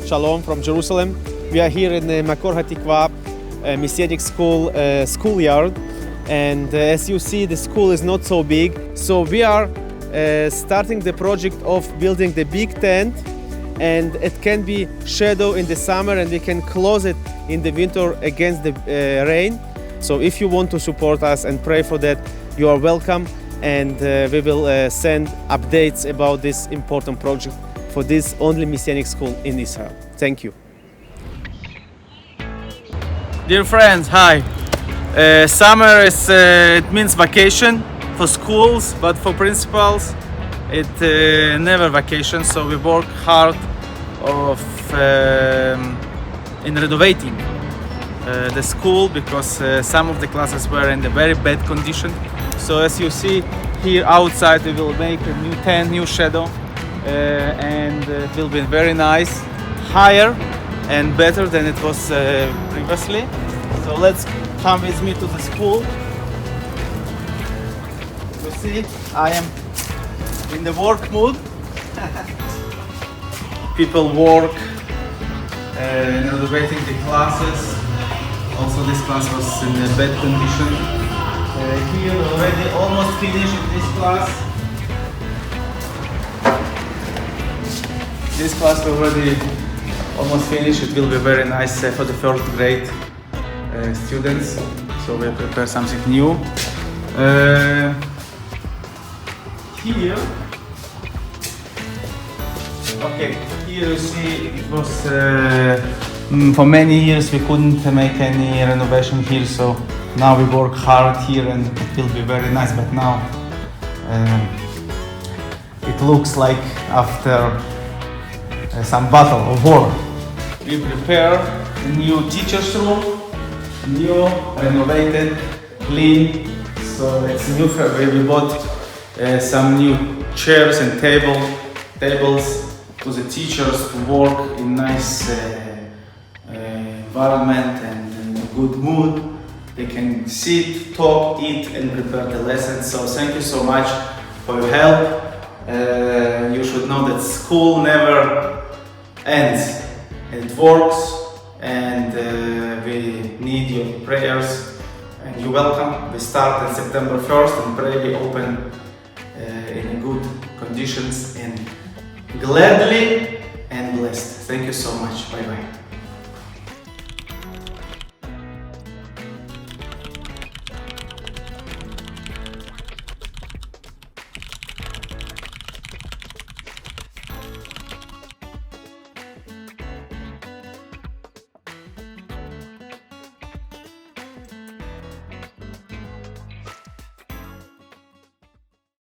Shalom from Jerusalem. We are here in the Makoru Hatikba Messianic school schoolyard, and as you see, the school is not so big. So we are starting the project of building the big tent, and it can be shadow in the summer, and we can close it in the winter against the rain. So if you want to support us and pray for that, you are welcome, and we will send updates about this important project for this only Messianic school in Israel. Thank you. Dear friends, hi. Summer is it means vacation for schools, but for principals it never vacation. So we work hard in renovating the school because some of the classes were in a very bad condition. So as you see here outside, we will make a new tent, new shadow, and it will be very nice, higher and better than it was previously. So let's come with me to the school. You see, I am in the work mood. People work renovating the classes. Also, this class was in a bad condition. Here already almost finished this class. This class already almost finished. It will be very nice for the first grade students. So we prepare something new. Here you see it was for many years we couldn't make any renovation here, so now we work hard here and it will be very nice, but now it looks like after some battle or war. We prepare a new teacher's room, new, renovated, clean, so it's new. We bought some new chairs and tables for the teachers to work in nice environment and in a good mood. They can sit, talk, eat and prepare the lessons. So thank you so much for your help. You should know that school never ends. It works, and we need your prayers. And you're welcome. We start on September 1st and pray we open in good conditions and gladly and blessed. Thank you so much. Bye bye.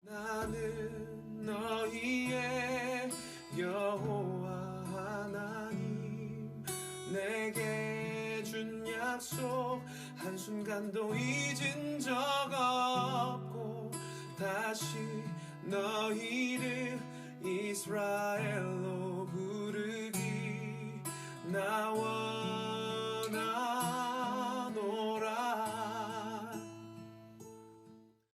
나는 너희의 여호와 하나님, 내게 준 약속 한순간도 잊은 적 없고 다시 너희를 이스라엘